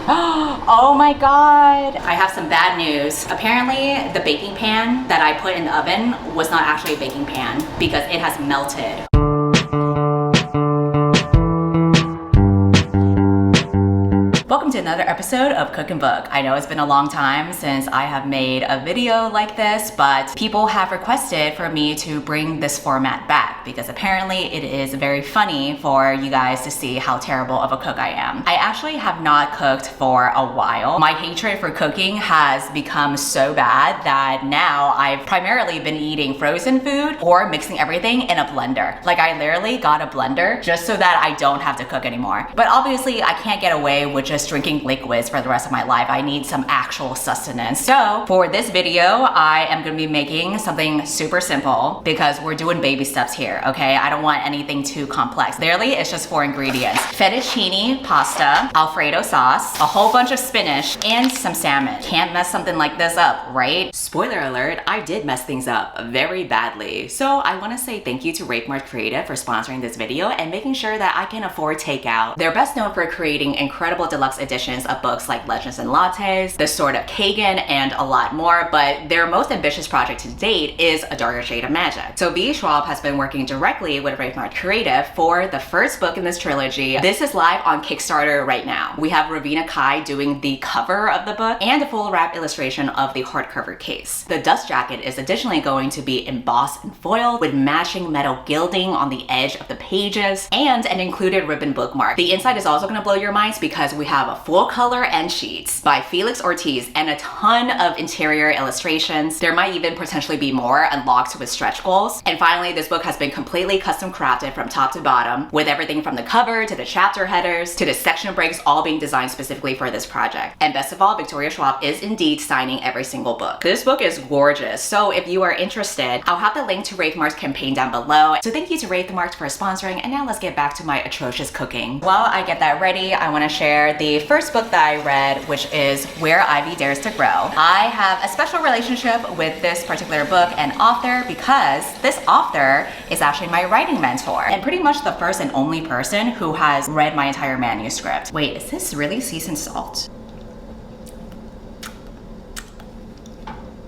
Oh my god. I have some bad news. Apparently, the baking pan that I put in the oven was not actually a baking pan because it has melted. Welcome to another episode of Cook and Book. I know it's been a long time since I have made a video like this, but people have requested for me to bring this format back because apparently it is very funny for you guys to see how terrible of a cook I am. I actually have not cooked for a while. My hatred for cooking has become so bad that now I've primarily been eating frozen food or mixing everything in a blender. Like I literally got a blender just so that I don't have to cook anymore. But obviously I can't get away with just drinking liquids for the rest of my life. I need some actual sustenance. So for this video, I am gonna be making something super simple because we're doing baby steps here, okay? I don't want anything too complex. Literally, it's just 4 ingredients. Fettuccine pasta, Alfredo sauce, a whole bunch of spinach, and some salmon. Can't mess something like this up, right? Spoiler alert, I did mess things up very badly. So I wanna say thank you to Wraithmarked Creative for sponsoring this video and making sure that I can afford takeout. They're best known for creating incredible deluxe editions of books like Legends and Lattes, The Sword of Kagan, and a lot more, but their most ambitious project to date is A Darker Shade of Magic. So V. Schwab has been working directly with Wraithmarked Creative for the first book in this trilogy. This is live on Kickstarter right now. We have Ravina Kai doing the cover of the book and a full wrap illustration of the hardcover case. The dust jacket is additionally going to be embossed and foiled with matching metal gilding on the edge of the pages and an included ribbon bookmark. The inside is also going to blow your minds because we have a full color end sheets by Felix Ortiz and a ton of interior illustrations. There might even potentially be more unlocked with stretch goals. And finally, this book has been completely custom crafted from top to bottom with everything from the cover to the chapter headers to the section breaks all being designed specifically for this project. And best of all, Victoria Schwab is indeed signing every single book. This book is gorgeous. So if you are interested, I'll have the link to Wraithmarked's campaign down below. So thank you to Wraithmarked for sponsoring. And now let's get back to my atrocious cooking. While I get that ready, I want to share the first book that I read, which is Where Ivy Dares to Grow. I have a special relationship with this particular book and author because this author is actually my writing mentor and pretty much the first and only person who has read my entire manuscript. Wait, is this really seasoned salt?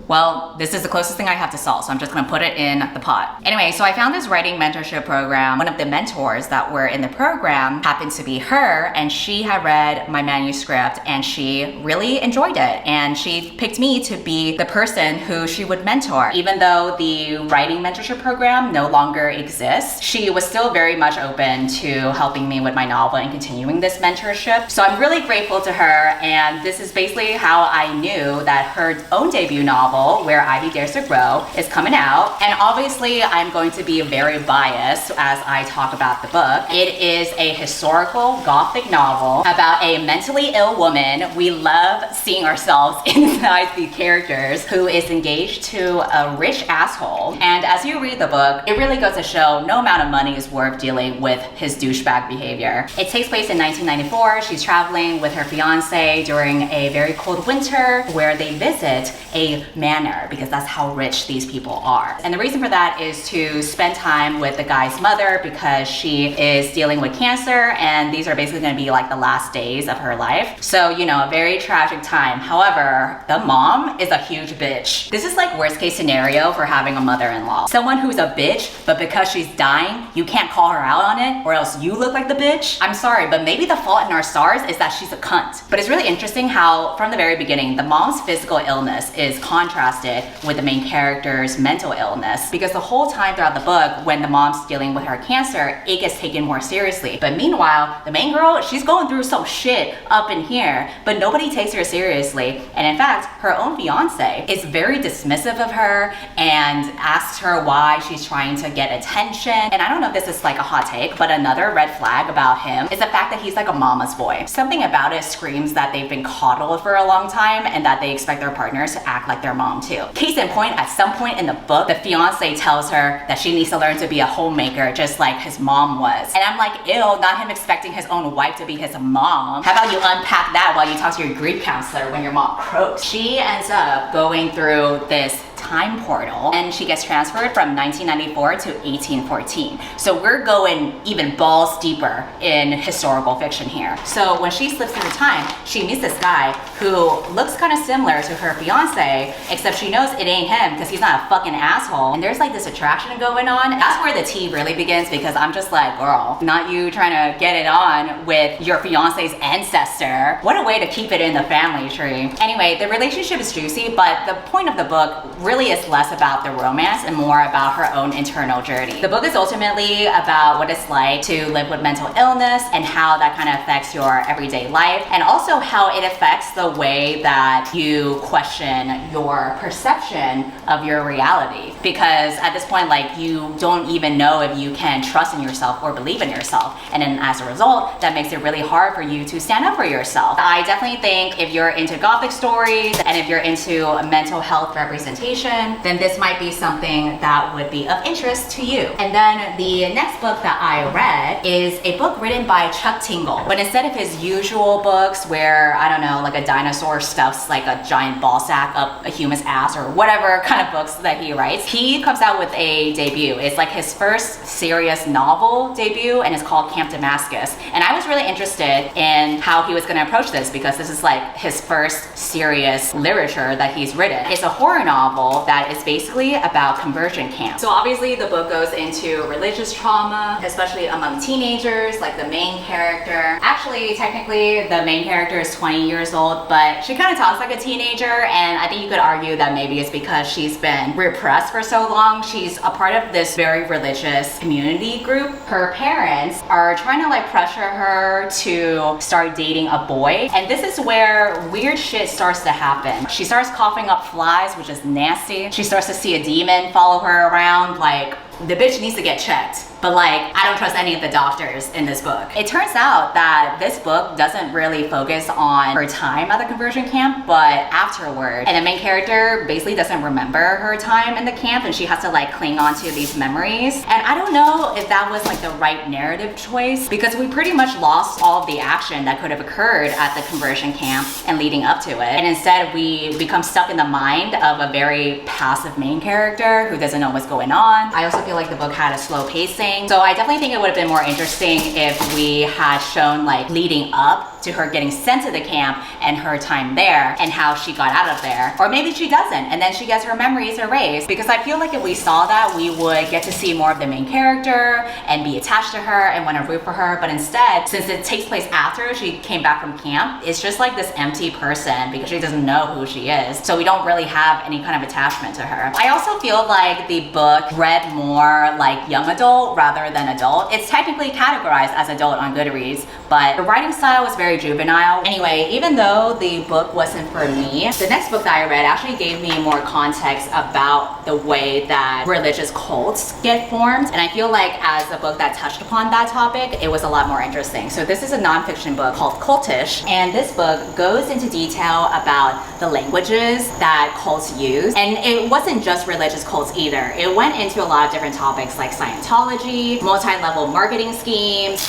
Well, this is the closest thing I have to salt, so I'm just gonna put it in the pot. Anyway, so I found this writing mentorship program. One of the mentors that were in the program happened to be her, and she had read my manuscript and she really enjoyed it. And she picked me to be the person who she would mentor. Even though the writing mentorship program no longer exists, she was still very much open to helping me with my novel and continuing this mentorship. So I'm really grateful to her, and this is basically how I knew that her own debut novel, Where Ivy Dares to Grow, is coming out. And obviously I'm going to be very biased as I talk about the book. It is a historical gothic novel about a mentally ill woman. We love seeing ourselves inside the characters, who is engaged to a rich asshole. And as you read the book, it really goes to show no amount of money is worth dealing with his douchebag behavior. It takes place in 1994. She's traveling with her fiance during a very cold winter where they visit a manor because that's how rich these people are. And the reason for that is to spend time with the guy's mother because she is dealing with cancer and these are basically going to be like the last days of her life. So, you know, a very tragic time. However, the mom is a huge bitch. This is like worst case scenario for having a mother-in-law. Someone who's a bitch, but because she's dying, you can't call her out on it or else you look like the bitch. I'm sorry, but maybe the fault in our stars is that she's a cunt. But it's really interesting how from the very beginning, the mom's physical illness is contrasted with the main character's mental illness, because the whole time throughout the book when the mom's dealing with her cancer, it gets taken more seriously. But meanwhile, the main girl, she's going through some shit up in here, but nobody takes her seriously. And in fact, her own fiance is very dismissive of her and asks her why she's trying to get attention. And I don't know if this is like a hot take, but another red flag about him is the fact that he's like a mama's boy. Something about it screams that they've been coddled for a long time and that they expect their partners to act like their mom too. Case in point, at some point in the book, the fiance tells her that she needs to learn to be a homemaker just like his mom was. And I'm like, ew, not him expecting his own wife to be his mom. How about you unpack that while you talk to your grief counselor when your mom croaks? She ends up going through this time portal, and she gets transferred from 1994 to 1814. So we're going even balls deeper in historical fiction here. So when she slips through time, she meets this guy who looks kind of similar to her fiance, except she knows it ain't him because he's not a fucking asshole. And there's like this attraction going on. That's where the tea really begins, because I'm just like, girl, not you trying to get it on with your fiance's ancestor. What a way to keep it in the family tree. Anyway, the relationship is juicy, but the point of the book really is less about the romance and more about her own internal journey. The book is ultimately about what it's like to live with mental illness and how that kind of affects your everyday life, and also how it affects the way that you question your perception of your reality. Because at this point, like, you don't even know if you can trust in yourself or believe in yourself. And then as a result, that makes it really hard for you to stand up for yourself. I definitely think if you're into gothic stories and if you're into mental health representation, then this might be something that would be of interest to you. And then the next book that I read is a book written by Chuck Tingle. But instead of his usual books where, I don't know, like a dinosaur stuffs like a giant ball sack up a human's ass or whatever kind of books that he writes, he comes out with a debut. It's like his first serious novel debut, and it's called Camp Damascus. And I was really interested in how he was going to approach this, because this is like his first serious literature that he's written. It's a horror novel that is basically about conversion camps. So obviously the book goes into religious trauma, especially among teenagers, like the main character. Actually, technically, the main character is 20 years old, but she kind of talks like a teenager, and I think you could argue that maybe it's because she's been repressed for so long. She's a part of this very religious community group. Her parents are trying to like pressure her to start dating a boy, and this is where weird shit starts to happen. She starts coughing up flies, which is nasty. She starts to see a demon follow her around. Like, the bitch needs to get checked. But like, I don't trust any of the doctors in this book. It turns out that this book doesn't really focus on her time at the conversion camp, but afterward. And the main character basically doesn't remember her time in the camp, and she has to like cling on to these memories. And I don't know if that was like the right narrative choice, because we pretty much lost all of the action that could have occurred at the conversion camp and leading up to it. And instead we become stuck in the mind of a very passive main character who doesn't know what's going on. I also feel like the book had a slow pacing. So I definitely think it would have been more interesting if we had shown like leading up to her getting sent to the camp and her time there and how she got out of there. Or maybe she doesn't, and then she gets her memories erased, because I feel like if we saw that, we would get to see more of the main character and be attached to her and want to root for her. But instead, since it takes place after she came back from camp, it's just like this empty person because she doesn't know who she is. So we don't really have any kind of attachment to her. I also feel like the book read more like young adult rather than adult. It's technically categorized as adult on Goodreads, but the writing style was very juvenile. Anyway, even though the book wasn't for me, the next book that I read actually gave me more context about the way that religious cults get formed. And I feel like as a book that touched upon that topic, it was a lot more interesting. So this is a nonfiction book called Cultish, and this book goes into detail about the languages that cults use. And it wasn't just religious cults either. It went into a lot of different topics like Scientology, multi-level marketing schemes.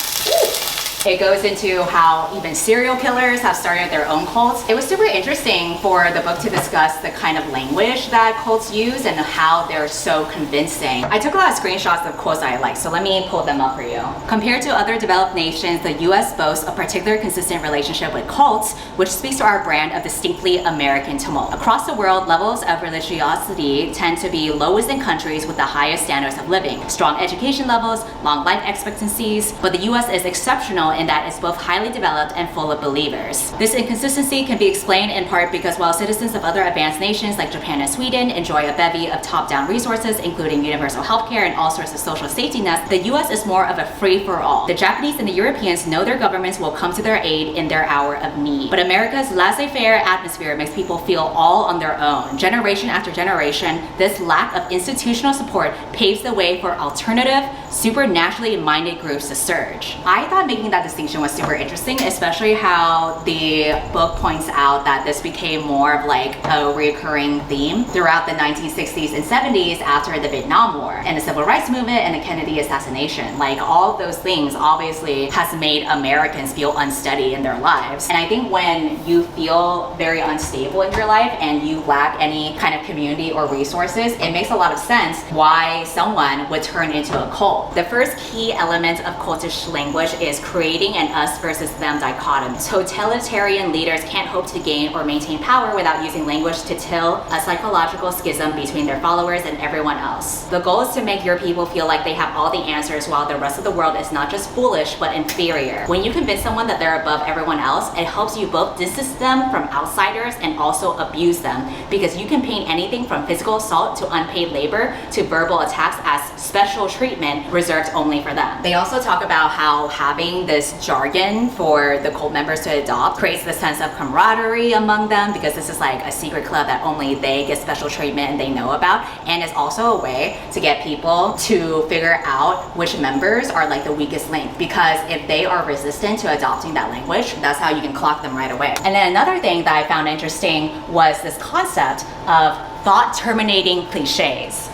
It goes into how even serial killers have started their own cults. It was super interesting for the book to discuss the kind of language that cults use and how they're so convincing. I took a lot of screenshots of quotes I like, so let me pull them up for you. Compared to other developed nations, the US boasts a particular consistent relationship with cults, which speaks to our brand of distinctly American tumult. Across the world, levels of religiosity tend to be lowest in countries with the highest standards of living, strong education levels, long life expectancies, but the US is exceptional in that it's both highly developed and full of believers. This inconsistency can be explained in part because while citizens of other advanced nations like Japan and Sweden enjoy a bevy of top-down resources, including universal healthcare and all sorts of social safety nets, the US is more of a free-for-all. The Japanese and the Europeans know their governments will come to their aid in their hour of need. But America's laissez-faire atmosphere makes people feel all on their own. Generation after generation, this lack of institutional support paves the way for alternative, supernaturally minded groups to surge. I thought making that distinction was super interesting, especially how the book points out that this became more of like a recurring theme throughout the 1960s and 70s after the Vietnam War and the Civil Rights Movement and the Kennedy assassination. Like all of those things obviously has made Americans feel unsteady in their lives. And I think when you feel very unstable in your life and you lack any kind of community or resources, it makes a lot of sense why someone would turn into a cult. The first key element of cultish language is creating an us versus them dichotomy. Totalitarian leaders can't hope to gain or maintain power without using language to till a psychological schism between their followers and everyone else. The goal is to make your people feel like they have all the answers while the rest of the world is not just foolish but inferior. When you convince someone that they're above everyone else, it helps you both distance them from outsiders and also abuse them, because you can paint anything from physical assault to unpaid labor to verbal attacks as special treatment reserved only for them. They also talk about how having this jargon for the cult members to adopt creates the sense of camaraderie among them, because this is like a secret club that only they get special treatment and they know about, and it's also a way to get people to figure out which members are like the weakest link, because if they are resistant to adopting that language, that's how you can clock them right away. And then another thing that I found interesting was this concept of thought terminating cliches.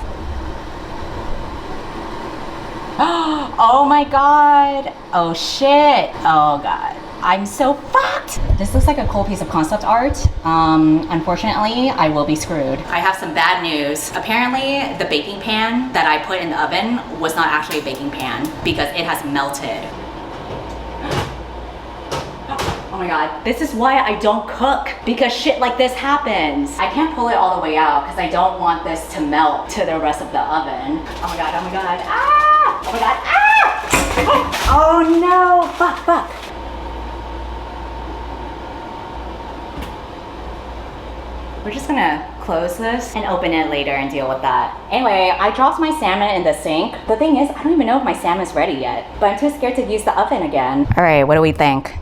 Oh my god. Oh shit. Oh god. I'm so fucked. This looks like a cool piece of concept art. Unfortunately, I will be screwed. I have some bad news. Apparently, the baking pan that I put in the oven was not actually a baking pan because it has melted. Oh my god, this is why I don't cook, because shit like this happens. I can't pull it all the way out because I don't want this to melt to the rest of the oven. Oh my god, oh my god, ah! Oh my god, ah! Oh no, fuck. We're just gonna close this and open it later and deal with that. Anyway, I dropped my salmon in the sink. The thing is, I don't even know if my salmon's ready yet, but I'm too scared to use the oven again. All right, what do we think?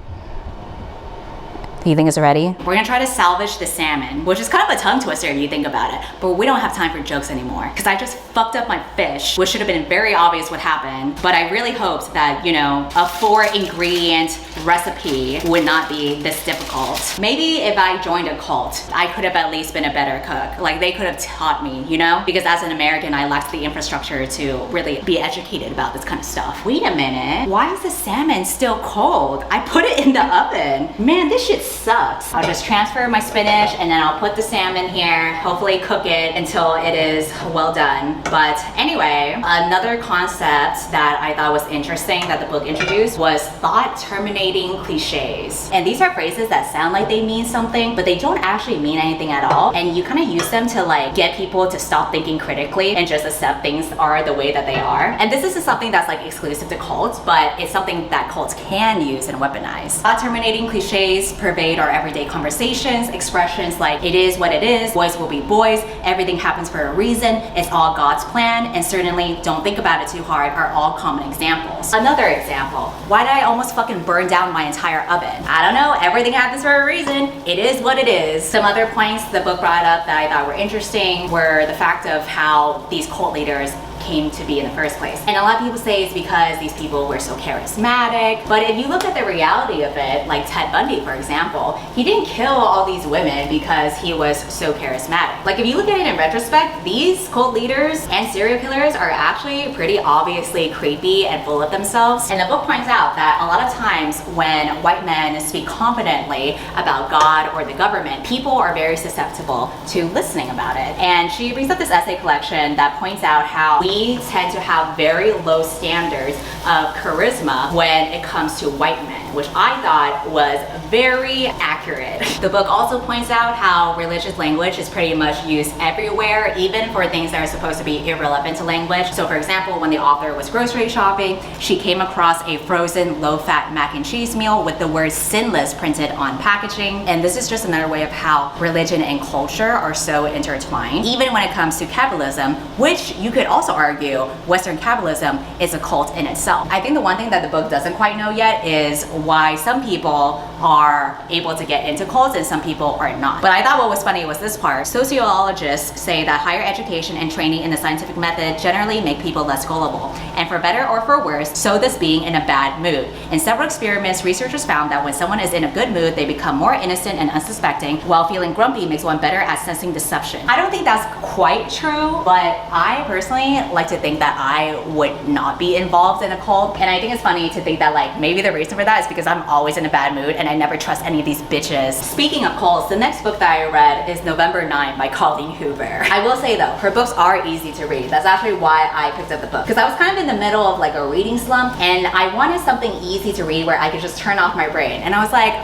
Do you think it's ready? We're gonna try to salvage the salmon, which is kind of a tongue twister if you think about it, but we don't have time for jokes anymore because I just fucked up my fish, which should have been very obvious what happened, but I really hoped that, you know, a 4-ingredient recipe would not be this difficult. Maybe if I joined a cult, I could have at least been a better cook. Like they could have taught me, you know? Because as an American, I lacked the infrastructure to really be educated about this kind of stuff. Wait a minute, why is the salmon still cold? I put it in the oven. Man, this shit sucks. I'll just transfer my spinach and then I'll put the salmon here, hopefully cook it until it is well done. But anyway, another concept that I thought was interesting that the book introduced was thought terminating cliches. And these are phrases that sound like they mean something, but they don't actually mean anything at all. And you kind of use them to like get people to stop thinking critically and just accept things are the way that they are. And this isn't something that's like exclusive to cults, but it's something that cults can use and weaponize. Thought terminating cliches pervade our everyday conversations, expressions like it is what it is, boys will be boys, everything happens for a reason, it's all God's plan, and certainly don't think about it too hard are all common examples. Another example, why did I almost fucking burn down my entire oven? I don't know, everything happens for a reason, it is what it is. Some other points the book brought up that I thought were interesting were the fact of how these cult leaders came to be in the first place. And a lot of people say it's because these people were so charismatic, but if you look at the reality of it, like Ted Bundy, for example, he didn't kill all these women because he was so charismatic. Like if you look at it in retrospect, these cult leaders and serial killers are actually pretty obviously creepy and full of themselves. And the book points out that a lot of times when white men speak confidently about God or the government, people are very susceptible to listening about it. And she brings up this essay collection that points out how we tend to have very low standards of charisma when it comes to white men, which I thought was very accurate. The book also points out how religious language is pretty much used everywhere, even for things that are supposed to be irrelevant to language. So for example, when the author was grocery shopping, she came across a frozen low-fat mac and cheese meal with the word sinless printed on packaging. And this is just another way of how religion and culture are so intertwined, even when it comes to capitalism, which you could also argue Western capitalism is a cult in itself. I think the one thing that the book doesn't quite know yet is why some people are able to get into cults and some people are not. But I thought what was funny was this part. Sociologists say that higher education and training in the scientific method generally make people less gullible, and for better or for worse, so does being in a bad mood. In several experiments, researchers found that when someone is in a good mood, they become more innocent and unsuspecting, while feeling grumpy makes one better at sensing deception. I don't think that's quite true, but I personally like to think that I would not be involved in a cult, and I think it's funny to think that like maybe the reason for that is because I'm always in a bad mood and I never trust any of these bitches. Speaking of cults, the next book that I read is November 9 by Colleen Hoover. I will say though, her books are easy to read. That's actually why I picked up the book, because I was kind of in the middle of like a reading slump and I wanted something easy to read where I could just turn off my brain, and I was like,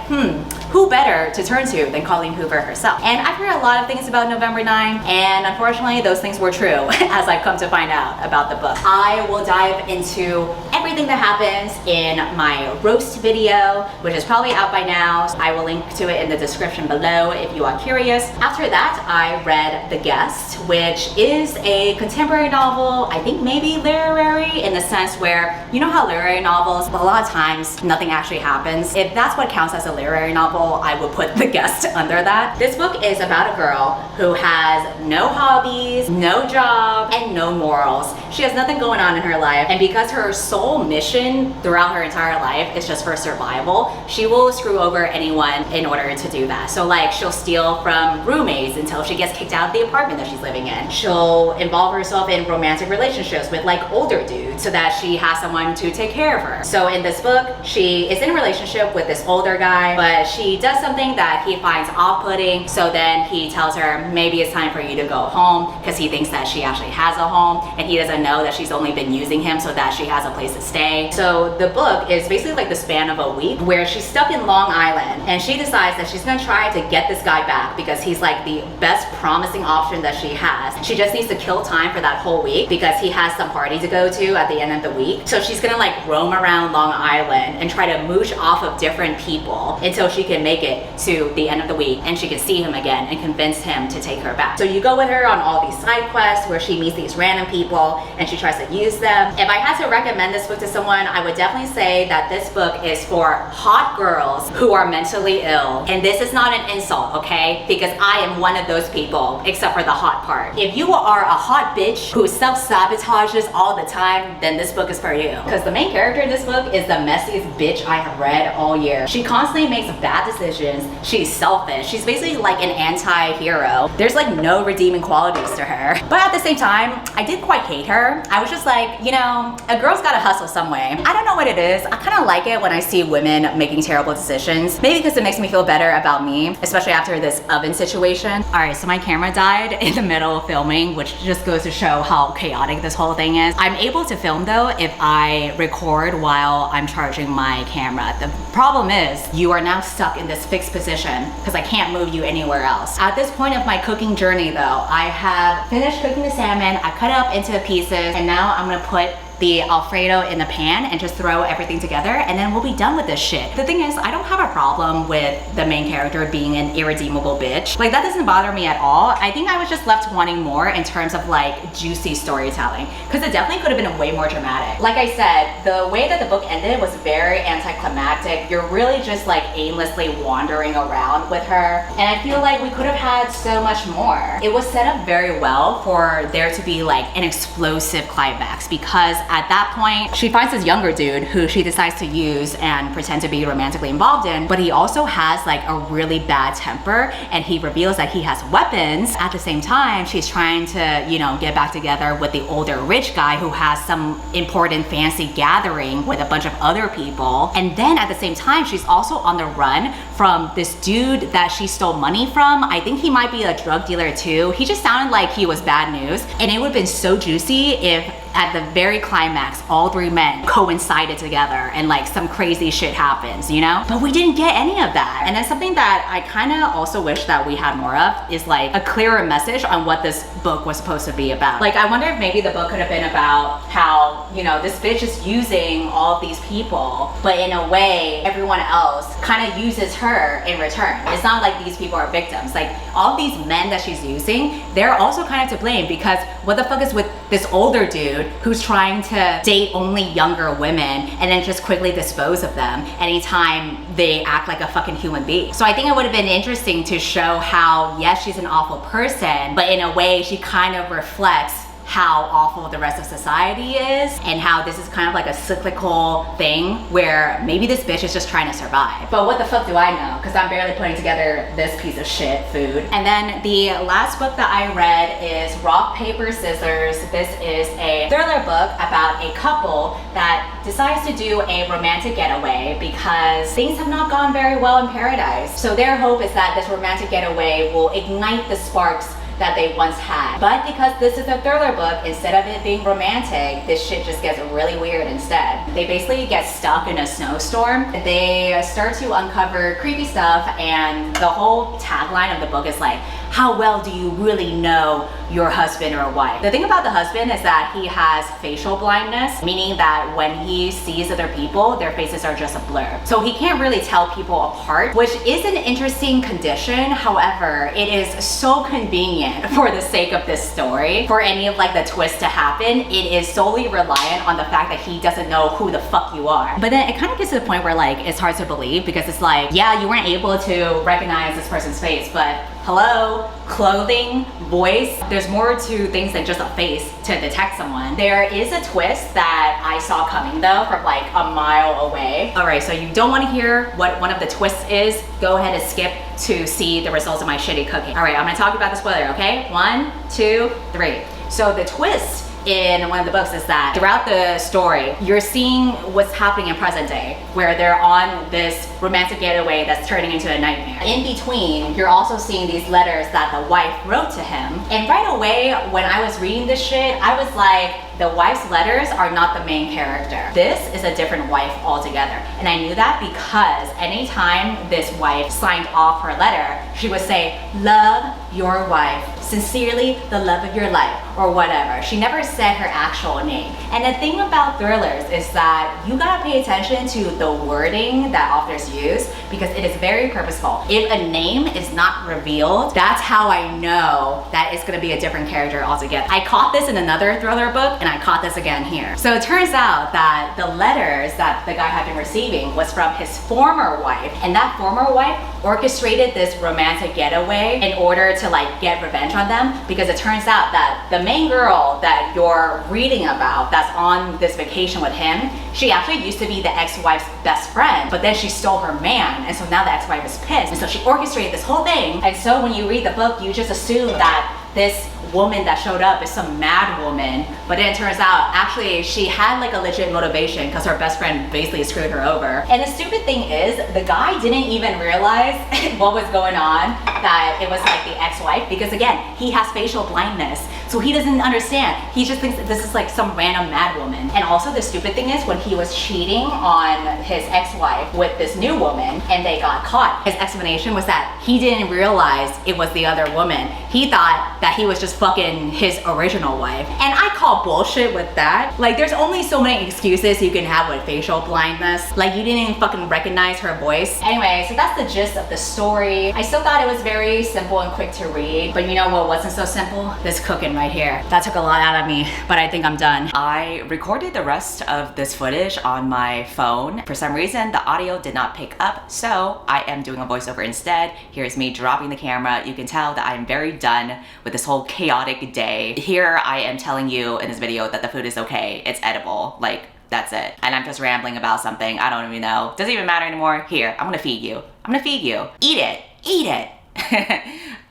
who better to turn to than Colleen Hoover herself? And I've heard a lot of things about November 9, and unfortunately those things were true as I've come to find out about the book. I will dive into everything that happens in my roast video, which is probably out by now. I will link to it in the description below if you are curious. After that, I read The Guest, which is a contemporary novel, I think maybe literary, in the sense where, you know how literary novels, a lot of times nothing actually happens. If that's what counts as a literary novel, I would put The Guest under that. This book is about a girl who has no hobbies, no job, and no morals. She has nothing going on in her life, and because her sole mission throughout her entire life is just for survival, she will screw over anyone in order to do that. So like, she'll steal from roommates until she gets kicked out of the apartment that she's living in. She'll involve herself in romantic relationships with like older dudes so that she has someone to take care of her. So in this book, she is in a relationship with this older guy, but she does something that he finds off-putting, so then he tells her maybe it's time for you to go home, because he thinks that she actually has a home and he doesn't know that she's only been using him so that she has a place to stay. So the book is basically like the span of a week where she's stuck in Long Island and she decides that she's gonna try to get this guy back because he's like the best promising option that she has. She just needs to kill time for that whole week because he has some party to go to at the end of the week. So she's gonna like roam around Long Island and try to mooch off of different people until she can make it to the end of the week and she can see him again and convince him to take her back. So you go with her on all these side quests where she meets these random people and she tries to use them. If I had to recommend this book to someone, I would definitely say that this book is for hot girls who are mentally ill. And this is not an insult, okay? Because I am one of those people, except for the hot part. If you are a hot bitch who self-sabotages all the time, then this book is for you. Because the main character in this book is the messiest bitch I have read all year. She constantly makes bad decisions. She's selfish. She's basically like an anti-hero. There's like no redeeming qualities to her. But at the same time, I did quite hate her. I was just like, you know, a girl's gotta hustle some way. I don't know what it is. I kind of like it when I see women making terrible decisions. Maybe because it makes me feel better about me, especially after this oven situation. All right, so my camera died in the middle of filming, which just goes to show how chaotic this whole thing is. I'm able to film though if I record while I'm charging my camera. The problem is you are now stuck in this fixed position because I can't move you anywhere else. At this point of my cooking journey though, I have finished cooking the salmon. I cut it up into pieces and now I'm gonna put the Alfredo in the pan and just throw everything together and then we'll be done with this shit. The thing is, I don't have a problem with the main character being an irredeemable bitch. Like that doesn't bother me at all. I think I was just left wanting more in terms of like juicy storytelling because it definitely could have been way more dramatic. Like I said, the way that the book ended was very anticlimactic. You're really just like aimlessly wandering around with her and I feel like we could have had so much more. It was set up very well for there to be like an explosive climax because at that point, she finds this younger dude who she decides to use and pretend to be romantically involved in, but he also has like a really bad temper and he reveals that he has weapons. At the same time, she's trying to, you know, get back together with the older rich guy who has some important fancy gathering with a bunch of other people. And then at the same time, she's also on the run from this dude that she stole money from. I think he might be a drug dealer too. He just sounded like he was bad news. And it would have been so juicy if at the very climax, all three men coincided together and like some crazy shit happens, you know? But we didn't get any of that. And then something that I kind of also wish that we had more of is like a clearer message on what this book was supposed to be about. Like I wonder if maybe the book could have been about how you know, this bitch is using all of these people, but in a way, everyone else kind of uses her in return. It's not like these people are victims. Like, all these men that she's using, they're also kind of to blame, because what the fuck is with this older dude who's trying to date only younger women and then just quickly dispose of them anytime they act like a fucking human being? So I think it would have been interesting to show how, yes, she's an awful person, but in a way she kind of reflects how awful the rest of society is, and how this is kind of like a cyclical thing where maybe this bitch is just trying to survive. But what the fuck do I know? Because I'm barely putting together this piece of shit food. And then the last book that I read is Rock, Paper, Scissors. This is a thriller book about a couple that decides to do a romantic getaway because things have not gone very well in paradise. So their hope is that this romantic getaway will ignite the sparks that they once had. But because this is a thriller book, instead of it being romantic, this shit just gets really weird instead. They basically get stuck in a snowstorm. They start to uncover creepy stuff, and the whole tagline of the book is like, how well do you really know your husband or wife? The thing about the husband is that he has facial blindness, meaning that when he sees other people, their faces are just a blur. So he can't really tell people apart, which is an interesting condition. However, it is so convenient for the sake of this story. For any of like the twists to happen, it is solely reliant on the fact that he doesn't know who the fuck you are. But then it kind of gets to the point where like it's hard to believe, because it's like, yeah, you weren't able to recognize this person's face, but hello, clothing, voice. There's more to things than just a face to detect someone. There is a twist that I saw coming though from like a mile away. All right, so you don't want to hear what one of the twists is, go ahead and skip to see the results of my shitty cooking. All right, I'm gonna talk about the spoiler, okay? 1, 2, 3. So the twist in one of the books is that throughout the story, you're seeing what's happening in present day, where they're on this romantic getaway that's turning into a nightmare. In between, you're also seeing these letters that the wife wrote to him. And right away, when I was reading this shit, I was like, the wife's letters are not the main character. This is a different wife altogether. And I knew that because anytime this wife signed off her letter, she would say, love your wife, sincerely the love of your life, or whatever. She never said her actual name. And the thing about thrillers is that you gotta pay attention to the wording that authors use, because it is very purposeful. If a name is not revealed, that's how I know that it's gonna be a different character altogether. I caught this in another thriller book, and I caught this again here. So it turns out that the letters that the guy had been receiving was from his former wife, and that former wife orchestrated this romantic getaway in order to like get revenge on them, because it turns out that the main girl that you're reading about that's on this vacation with him, she actually used to be the ex-wife's best friend, but then she stole her man, and so now the ex-wife is pissed, and so she orchestrated this whole thing. And so when you read the book, you just assume that this woman that showed up is some mad woman, but then it turns out actually she had like a legit motivation because her best friend basically screwed her over. And the stupid thing is, the guy didn't even realize what was going on, that it was like the ex-wife, because again, he has facial blindness, so he doesn't understand. He just thinks that this is like some random mad woman. And also the stupid thing is, when he was cheating on his ex-wife with this new woman and they got caught, his explanation was that he didn't realize it was the other woman. He thought that he was just fucking his original wife. And I call bullshit with that. Like, there's only so many excuses you can have with facial blindness. Like, you didn't even fucking recognize her voice. Anyway, so that's the gist of the story. I still thought it was very simple and quick to read, but you know what wasn't so simple? This cooking right here. That took a lot out of me, but I think I'm done. I recorded the rest of this footage on my phone. For some reason, the audio did not pick up, so I am doing a voiceover instead. Here's me dropping the camera. You can tell that I'm very done with this whole chaotic day. Here I am telling you in this video that the food is okay, it's edible, like that's it. And I'm just rambling about something I don't even know. Doesn't even matter anymore. Here, I'm gonna feed you. I'm gonna feed you. Eat it, eat it.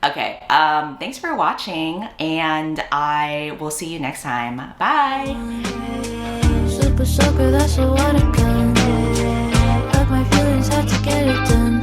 Okay, thanks for watching, and I will see you next time. Bye. Super soaker, that's a water gun. Like my feelings, have to get it done.